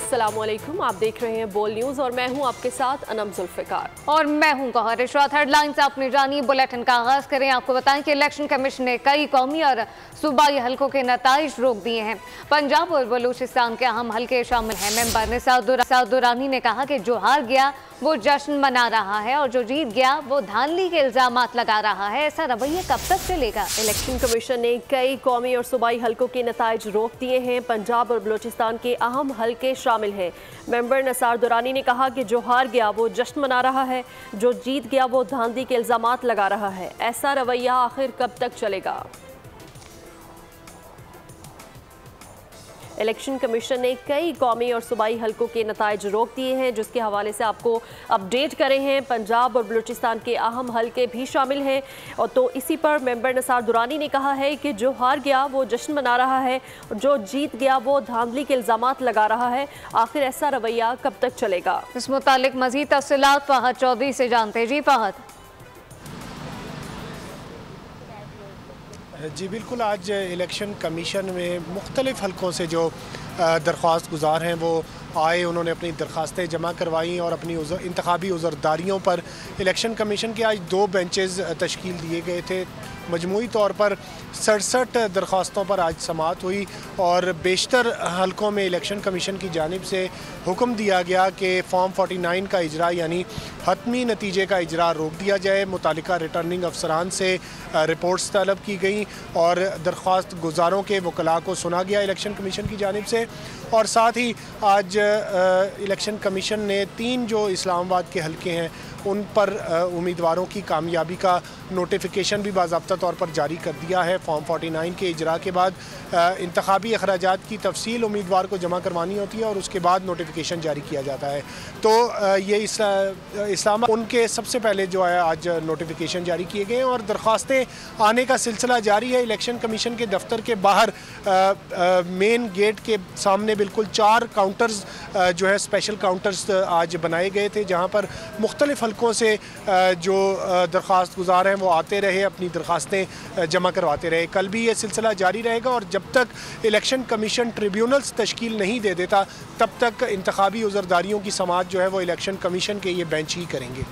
अस्सलामुअलैकुम, आप देख रहे हैं बोल न्यूज और मैं हूं आपके साथ अनम जुल्फिकार और मैं हूं गौहर इशरात। हेडलाइंस आपने जानी, बुलेटिन का आगाज करें। आपको बताएं कि इलेक्शन कमीशन ने कई कौमी और सूबाई हलकों के नताइज रोक दिए हैं। पंजाब और बलूचिस्तान के अहम हलके शामिल हैं। मेंबर निसार दुरानी ने कहा कि जो हार गया वो जश्न मना रहा है और जो जीत गया वो धांधली के इल्जामात लगा रहा है। ऐसा रवैया कब तक चलेगा? इलेक्शन कमीशन ने कई कौमी और सूबाई हलकों के नताइज रोक दिए हैं। पंजाब और बलूचिस्तान के अहम हलके शामिल हैं। मेंबर निसार दुरानी ने कहा कि जो हार गया वो जश्न मना रहा है, जो जीत गया वो धांधली के इल्जामात लगा रहा है। ऐसा रवैया आखिर कब तक चलेगा? इलेक्शन कमीशन ने कई कौमी और सूबाई हलकों के नताइज रोक दिए हैं, जिसके हवाले से आपको अपडेट करे हैं। पंजाब और बलूचिस्तान के अहम हलके भी शामिल हैं और तो इसी पर मेंबर निसार दुरानी ने कहा है कि जो हार गया वो जश्न मना रहा है, जो जीत गया वो धांधली के इल्जामात लगा रहा है। आखिर ऐसा रवैया कब तक चलेगा? इस मुतालिक मजीद तफसीलात फहद चौधरी से जानते। जी फहद। जी बिल्कुल, आज इलेक्शन कमीशन में मुख्तलिफ़ हलकों से जो दरख्वास्त गुजार हैं वो आए, उन्होंने अपनी दरख्वास्तें जमा करवाई और अपनी इंतखाबी उज़रदारियों पर इलेक्शन कमीशन के आज 2 बेंचेस तश्कील दिए गए थे। मजमूई तौर पर 67 दरख्वास्तों पर आज समाअत हुई और बेशतर हलकों में इलेक्शन कमीशन की जानिब से हुक्म दिया गया कि फॉर्म 49 का इजरा यानी हतमी नतीजे का इजरा रोक दिया जाए। मुतालिका रिटर्निंग अफसरान से रिपोर्ट्स तलब की गई और दरख्वास्त गुजारों के वकला को सुना गया इलेक्शन कमीशन की जानिब से। और साथ ही आज इलेक्शन कमीशन ने 3 जो इस्लामाबाद के हलके हैं उन पर उम्मीदवारों की कामयाबी का नोटिफिकेशन भी बाज़ाब्ता तौर पर जारी कर दिया है। फॉर्म 49 के इजरा के बाद इंतखाबी अखराजात की तफसील उम्मीदवार को जमा करवानी होती है और उसके बाद नोटिफिकेशन जारी किया जाता है। तो ये इस्लामाबाद उनके सबसे पहले जो है आज नोटिफिकेशन जारी किए गए हैं और दरख्वास्तें आने का सिलसिला जारी है। इलेक्शन कमीशन के दफ्तर के बाहर मेन गेट के सामने बिल्कुल 4 काउंटर्स जो है स्पेशल काउंटर्स आज बनाए गए थे, जहाँ पर मुख्तलिफ हलकों से जो दरख्वास्त गुजार हैं वो आते रहे, अपनी दरख्वास्तें जमा करवाते रहे। कल भी ये सिलसिला जारी रहेगा और जब तक इलेक्शन कमीशन ट्रिब्यूनल्स तश्कील नहीं दे देता तब तक इंतखाबी उज़रदारियों की समाअत जो है वो इलेक्शन कमीशन के ये बेंच ही करेंगे।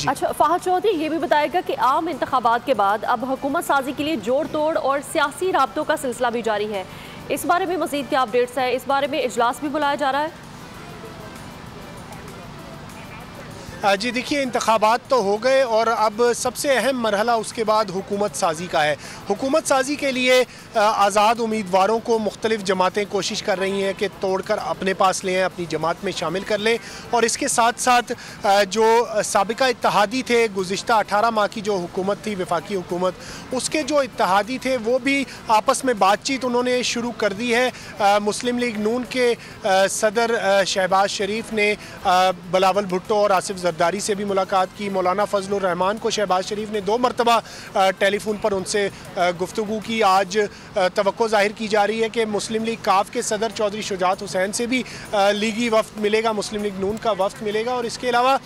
अच्छा फहद चौधरी, ये भी बताएगा कि आम इंतखाबात के बाद अब हुकूमत साजी के लिए जोड़ तोड़ और सियासी राब्तों का सिलसिला भी जारी है। इस बारे में मज़ीद क्या अपडेट्स है? इस बारे में इजलास भी बुलाया जा रहा है? जी देखिए, इंतखाबात तो हो गए और अब सबसे अहम मरहला उसके बाद हुकूमत साजी का है। हुकूमत साजी के लिए आज़ाद उम्मीदवारों को मुख्तलिफ़ जमातें कोशिश कर रही हैं कि तोड़ कर अपने पास लें, अपनी जमात में शामिल कर लें। और इसके साथ साथ जो साबिका इत्तहादी थे, गुज़िश्ता 18 माह की जो हुकूमत थी वफाकी हुकूमत, उसके जो इत्तहादी थे वो भी आपस में बातचीत उन्होंने शुरू कर दी है। मुस्लिम लीग नून के सदर शहबाज शरीफ ने बिलावल भुट्टो और आसिफ जरदारी से भी मुलाकात की। मौलाना फजलुर रहमान को शहबाज शरीफ ने 2 मरतबा टेलीफोन पर उनसे गुफ्तगू की। आज तवक्को जाहिर की जा रही है कि मुस्लिम लीग काफ के सदर चौधरी शुजात हुसैन से भी लीगी वफ्द मिलेगा, मुस्लिम लीग नून का वफ्द मिलेगा। और इसके अलावा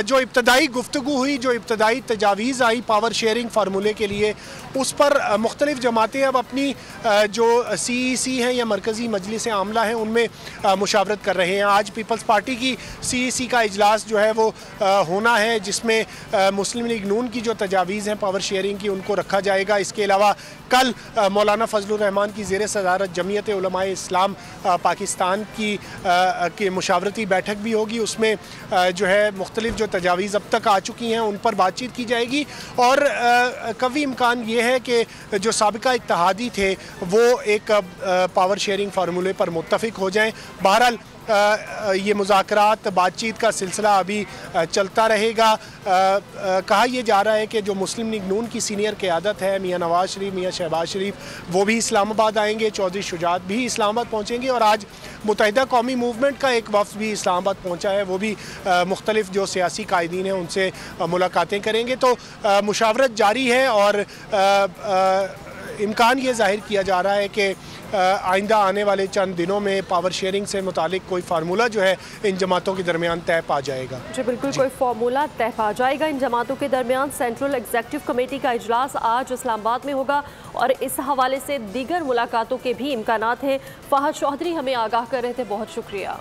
जो इब्तदाई गुफ्तगू हुई, जो इब्तदाई तजावीज़ आई पावर शेयरिंग फार्मूले के लिए, उस पर मुख्तलिफ जमातें अब अपनी जो CEC हैं या मरकज़ी मजलिस आमला हैं उनमें मुशावरत कर रहे हैं। आज पीपल्स पार्टी की CEC का इजलास जो है वो होना है, जिसमें मुस्लिम लीग नून की जो तजावीज़ हैं पावर शेयरिंग की उनको रखा जाएगा। इसके अलावा कल मौलाना फजलुर रहमान की ज़ेर सदारत जमीयत उलमाए इस्लाम पाकिस्तान की मुशावरती बैठक भी होगी। उसमें जो है मुख्तलिफ जो तजावीज़ अब तक आ चुकी हैं उन पर बातचीत की जाएगी और कभी इम्कान ये है कि जो साबिका इत्तहादी थे वो एक पावर शेयरिंग फार्मूले पर मुत्तफ़िक हो जाएँ। बहरहाल ये मुज़ाकरात बातचीत का सिलसिला अभी चलता रहेगा। कहा यह जा रहा है कि जो मुस्लिम लीग नून की सीनियर क़यादत है, मियाँ नवाज शरीफ, मियाँ शहबाज शरीफ, वो भी इस्लामाबाद आएंगे, चौधरी शुजात भी इस्लामाबाद पहुँचेंगे और आज मुत्तहिदा कौमी मूवमेंट का एक वफ़द भी इस्लामाबाद पहुँचा है। वो भी मुख्तलिफ़ जो सियासी कायदीन हैं उनसे मुलाकातें करेंगे। तो मुशावरत जारी है और इम्कान ये ज़ाहिर किया जा रहा है कि आइंदा आने वाले चंद दिनों में पावर शेयरिंग से मुतालिक कोई फार्मूला जो है इन जमातों के दरमियान तय पा जाएगा। जी बिल्कुल, कोई फार्मूला तय पा जाएगा इन जमातों के दरमियान। सेंट्रल एग्जीक्यूटिव कमेटी का इजलास आज इस्लामाबाद में होगा और इस हवाले से दीगर मुलाकातों के भी इम्कानात हैं। फहद चौधरी हमें आगाह कर रहे थे, बहुत शुक्रिया।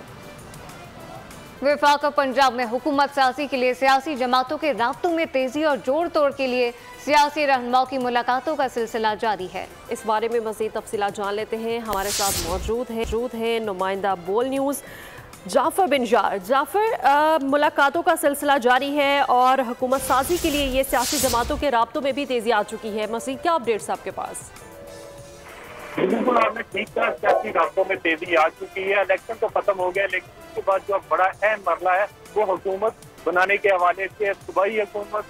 वफाक पंजाब में हुकूमत साजी के लिए सियासी जमातों के राब्तों में तेजी और जोड़ तोड़ के लिए सियासी रहनुमाओं की मुलाकातों का सिलसिला जारी है। इस बारे में मज़ीद तफसीलात जान लेते हैं। हमारे साथ मौजूद है नुमाइंदा बोल न्यूज़ जाफर बिन जार। जाफर, मुलाकातों का सिलसिला जारी है और हुकूमत साजी के लिए ये सियासी जमातों के राब्तों में भी तेजी आ चुकी है। मज़ीद क्या अपडेट्स आपके पास? बिल्कुल, आपने ठीक कहा, सियासी रास्तों में तेजी आ चुकी है। इलेक्शन तो खत्म हो गया, लेकिन उसके बाद जो बड़ा अहम मरला है वो हुकूमत बनाने के हवाले से सूबाई हुकूमत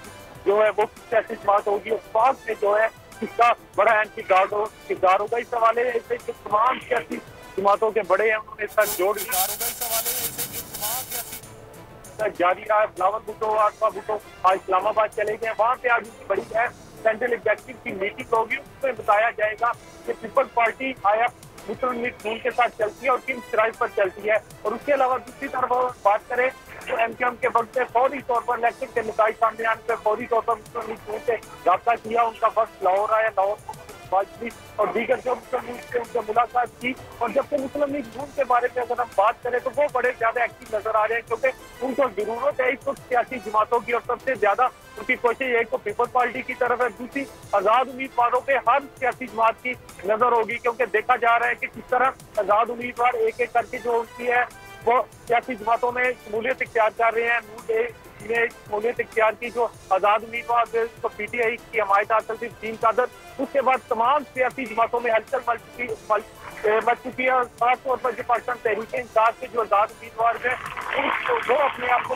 जो है वो सियासी जमात होगी और बाद में जो है इसका बड़ा अहम किरदार होगा। इस हवाले से तमाम सियासी जमातों के बड़े हैं, उन्होंने इसका जोड़ दिया होगा। इस हवाले से तमाम जारी रहा है। बिलावल भुट्टो, आसफा भुट्टो आज इस्लामाबाद चले गए। वहाँ पे आज उनकी बड़ी सेंट्रल एग्जीक्यूटिव की मीटिंग होगी, उसमें बताया जाएगा कि पीपल्स पार्टी आया मुस्लिम लीग नून के साथ चलती है और किन शराइत पर चलती है। और उसके अलावा दूसरी तरफ बात करें तो एमकेएम के वक्त से फौरी तौर पर इलेक्शन के नतीजे सामने आने पर फौरी तौर पर मुस्लिम लीग नून से रब्ता किया। उनका वक्त लाहौर आया, लाहौर और दीगर जो मुस्लिम लीग से उनसे मुलाकात की। और जबकि मुस्लिम लीग नून के बारे में अगर हम बात करें तो वो बड़े ज्यादा एक्टिव नजर आ रहे हैं, क्योंकि उनको जरूरत है इस वक्त सियासी जमातों की और सबसे ज्यादा उनकी कोशिश एक तो पीपल्स पार्टी की तरफ है, दूसरी आजाद उम्मीदवारों पे हर सियासी जमात की नजर होगी, क्योंकि देखा जा रहा है कि किस तरह आजाद उम्मीदवार एक एक करके जो उनकी है वो सियासी जमातों में शमूलियत इख्तियार कर रहे हैं। में शमूलियत इख्तियार की जो आजाद उम्मीदवार तो पीटीआई की हमायत हासिल थी तीन कादर, उसके बाद तमाम सियासी जमातों में हलचल मच चुकी है। और खासतौर पर जो पाकिस्तान तहरीक इंसाफ के जो आजाद उम्मीदवार हैं वो अपने आप को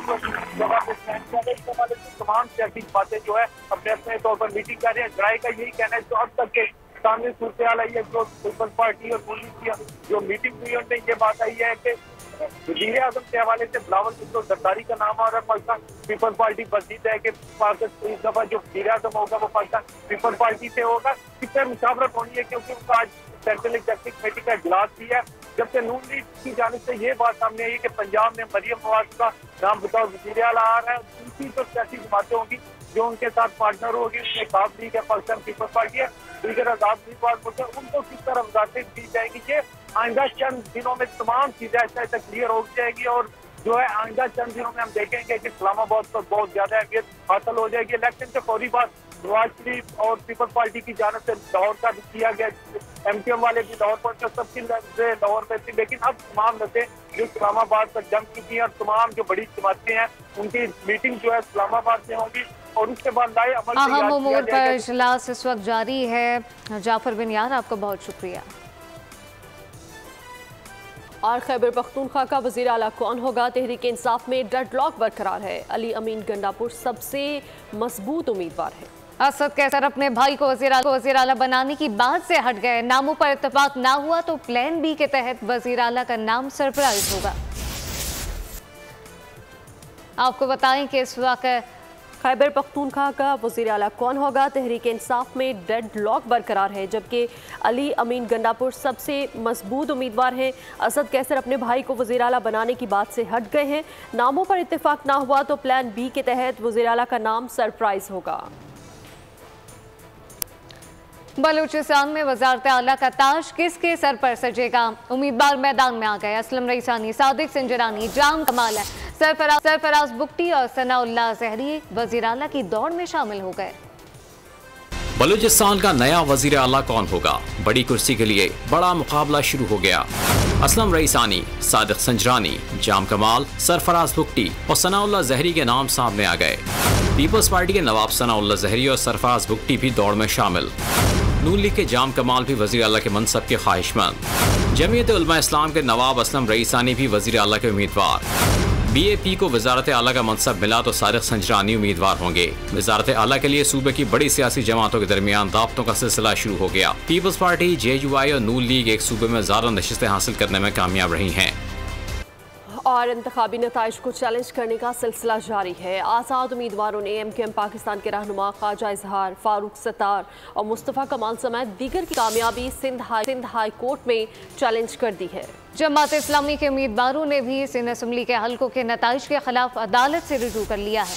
तमाम सियासी जमातें जो है अपने अपने तौर पर मीटिंग कर रहे हैं। ड्राई का यही कहना है जो अब तक के सामने सूरत हाल आई है, जो पीपल्स पार्टी और पुलिस की जो मीटिंग हुई है उनमें ये बात आई है कि वज़ीर आज़म के हवाले से बिलावल भुट्टो जरदारी का नाम आ रहा है। पाकिस्तान पीपल्स पार्टी बसीद है कि पाकिस्तान इस दफा जो वज़ीर आज़म होगा वो पाकिस्तान पीपल्स पार्टी से होगा। इससे मुशावरत होनी है, क्योंकि उनका आज सेंट्रल एग्जीक्यूटिव कमेटी का इजलास भी है। जबकि नून लीग की जानिब से ये बात सामने आई है कि पंजाब में मरियम नवाज का नाम बताओ वज़ीर आला आ रहा है। दूसरी जो सियासी जमातें होंगी जो उनके साथ पार्टनर होगी, उसमें काफ लीग है, पाकिस्तान पीपल्स पार्टी है, दीगर आजाद उम्मीदवार मुझे उनको किस तरह वजारतें दी जाएंगी। ये आइंदा चंद दिनों में तमाम चीजें ऐसा क्लियर हो जाएगी और जो है आइंदा चंद दिनों में हम देखेंगे कि इस्लामाबाद पर बहुत ज्यादा अहमियत हासिल हो जाएगी। इलेक्शन से फौरी बाद नवाज शरीफ और पीपल्स पार्टी की जानिब से लाहौर का भी किया गया, एमकेएम वाले भी लाहौर पर सबकी नजरें लाहौर पर थी, लेकिन अब तमाम नजरें जो इस्लामाबाद पर जम चुकी हैं और तमाम जो बड़ी जमातें हैं उनकी मीटिंग जो है इस्लामाबाद में होगी और उसके बाद लाए अमल अहम उमूर पर इजलास इस वक्त जारी है। जाफर बिन यार, आपका बहुत शुक्रिया। और खैबर पख्तूनख्वा का वज़ीर आला कौन होगा? तहरीक इंसाफ में डेडलॉक बरकरार है। अली अमीन गंडापुर सबसे मजबूत उम्मीदवार है। असद कैसर अपने भाई को वज़ीर आला बनाने की बात से हट गए। नामों पर इत्तेफाक ना हुआ तो प्लान बी के तहत वज़ीर आला का नाम सरप्राइज होगा। आपको बताएं कि इस वक्त खैबर पख्तूनख्वा का वज़ीर आला कौन होगा? तहरीक इंसाफ में डेडलॉक बरकरार है, जबकि अली अमीन गंडापुर सबसे मजबूत उम्मीदवार हैं। असद कैसर अपने भाई को वज़ीर आला बनाने की बात से हट गए हैं। नामों पर इत्तेफाक ना हुआ तो प्लान बी के तहत वज़ीर आला का नाम सरप्राइज होगा। बलूचिस्तान में वज़ारत आला का ताज किसके सर पर सजेगा? उम्मीदवार मैदान में आ गए। असलम रईसानी, सादिक संजरानी, जाम कमाल है, सरफराज बुगटी और सनाउल्लाह ज़हरी वज़ीर आला की दौड़ में शामिल हो गए। बलूचिस्तान का नया वज़ीर आला कौन होगा? बड़ी कुर्सी के लिए बड़ा मुकाबला शुरू हो गया। असलम रईसानी, सादिक संजरानी, जाम कमाल, सरफराज बुगटी और सनाउल्लाह ज़हरी के नाम सामने आ गए। पीपल्स पार्टी के नवाब सनाउल्लाह ज़हरी और सरफराज बुगटी भी दौड़ में शामिल। नून लीग के जाम कमाल भी वज़ीर आला के मनसब के ख्वाहिशमंद। जमीयत उलमा इस्लाम के नवाब असलम रईसानी भी वज़ीर आला के उम्मीदवार। BAP को वज़ारत आला का मनसब मिला तो सादिक संजरानी उम्मीदवार होंगे। वज़ारत आला के लिए सूबे की बड़ी सियासी जमातों के दरमियान दावतों का सिलसिला शुरू हो गया। पीपल्स पार्टी, JUI और नून लीग एक सूबे में ज़्यादा नशिस्तें हासिल करने में कामयाब रही हैं। और इंतखाबी नताइज को चैलेंज करने का सिलसिला जारी है। आज़ाद उम्मीदवारों ने MKM पाकिस्तान के रहनुमा ख्वाजा इजहार, फारूक सत्तार और मुस्तफ़ा कमाल समेत दीगर की कामयाबी सिंध हाई कोर्ट में चैलेंज कर दी है। जमात इस्लामी के उम्मीदवारों ने भी सिंध असम्बली के हल्कों के नताइज के खिलाफ अदालत से रुजू कर लिया है।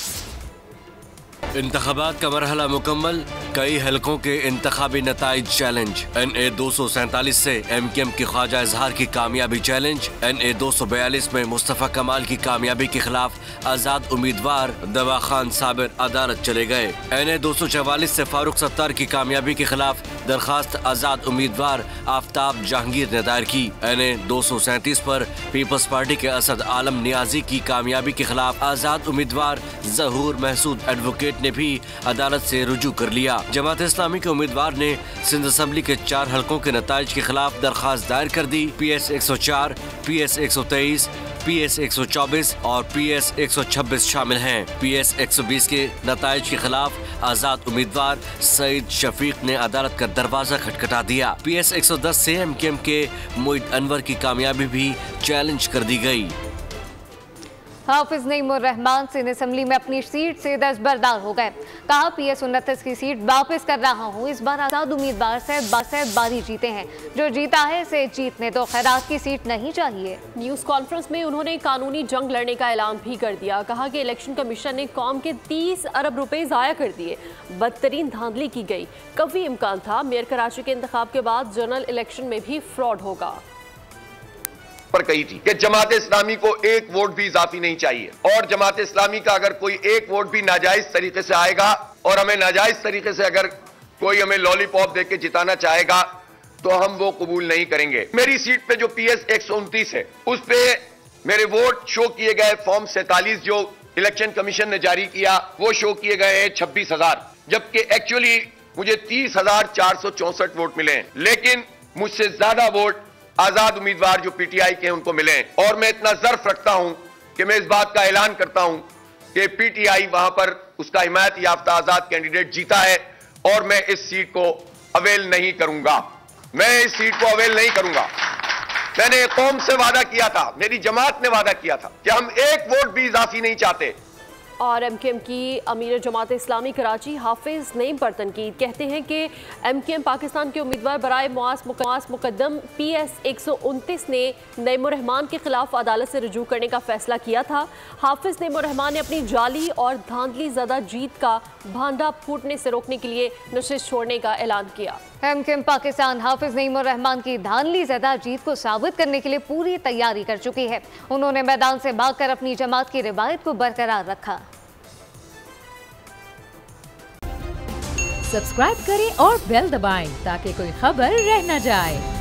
इंतखाबात का मरहला मुकम्मल, कई हलकों के इंतखाबी नताइज चैलेंज। NA 247 से MKM की ख्वाजा इजहार की कामयाबी चैलेंज। NA 242 में मुस्तफा कमाल की कामयाबी के खिलाफ आजाद उम्मीदवार दवा खान साबिर अदालत चले गए। NA 244 से फारूक सत्तार की कामयाबी के खिलाफ दरखास्त आजाद उम्मीदवार आफ्ताब जहांगीर ने दायर की। NA 237 पर पीपल्स पार्टी के असद आलम नियाजी की कामयाबी के खिलाफ आजाद उम्मीदवार जहूर महसूद एडवोकेट ने भी अदालत से रुजू कर लिया। जमात इस्लामी के उम्मीदवार ने सिंध असम्बली के 4 हलकों के नताइज के खिलाफ दरखास्त दायर कर दी। PS 104, PS 123, PS 124 और PS 126 शामिल हैं। PS 120 के नताइज के खिलाफ आजाद उम्मीदवार सईद शफीक ने अदालत का दरवाजा खटखटा दिया। PS 110 से MKM के मोइद अनवर की कामयाबी भी चैलेंज कर दी गई। हाफिज नईम उर रहमान सिंध असम्बली में अपनी सीट से दस्तबरदार हो गए। कहा PS 29 की सीट वापस कर रहा हूँ। इस बार आजाद उम्मीदवार से बारी जीते हैं, जो जीता है इसे जीतने दो, खैरात की सीट नहीं चाहिए। न्यूज कॉन्फ्रेंस में उन्होंने कानूनी जंग लड़ने का ऐलान भी कर दिया। कहा कि इलेक्शन कमीशन ने कौम के 30 अरब रुपए जाया कर दिए, बदतरीन धांधली की गई। काफी इम्कान था मेयर कराची के इंतखाब के बाद जनरल इलेक्शन में भी फ्रॉड होगा। पर कही थी कि जमात इस्लामी को एक वोट भी इजाफी नहीं चाहिए, और जमात इस्लामी का अगर कोई एक वोट भी नाजायज तरीके से आएगा और हमें नाजायज तरीके से अगर कोई हमें लॉलीपॉप देके जिताना चाहेगा तो हम वो कबूल नहीं करेंगे। मेरी सीट पे जो PS 129 है उस पे मेरे वोट शो किए गए फॉर्म 47 जो इलेक्शन कमीशन ने जारी किया वो शो किए गए हैं 26,000, जबकि एक्चुअली मुझे 30,464 वोट मिले हैं, लेकिन मुझसे ज्यादा वोट आजाद उम्मीदवार जो PTI के उनको मिले। और मैं इतना ज़र्फ रखता हूं कि मैं इस बात का ऐलान करता हूं कि PTI वहां पर उसका हिमायत याफ्ता आजाद कैंडिडेट जीता है और मैं इस सीट को अवेल नहीं करूंगा। मैं इस सीट को अवेल नहीं करूंगा। मैंने कौम से वादा किया था, मेरी जमात ने वादा किया था कि हम एक वोट भी इजाफी नहीं चाहते। और MKM की अमीर जमात इस्लामी कराची हाफिज नईम पर तनकीद। कहते हैं कि MKM पाकिस्तान के उम्मीदवार बराए मुआस मुकद्दम PS 129 ने नईम उर रहमान के खिलाफ अदालत से रुजू करने का फैसला किया था। हाफिज नईम उर रहमान ने अपनी जाली और धांधली ज़दा जीत का भांडा फूटने से रोकने के लिए नशिस्त छोड़ने का ऐलान किया। MKM पाकिस्तान हाफिज नईम उर रहमान की धांधली ज़दा जीत को साबित करने के लिए पूरी तैयारी कर चुकी है। उन्होंने मैदान से भागकर अपनी जमात की रिवायत को बरकरार रखा। सब्सक्राइब करें और बेल दबाएं ताकि कोई खबर रह न जाए।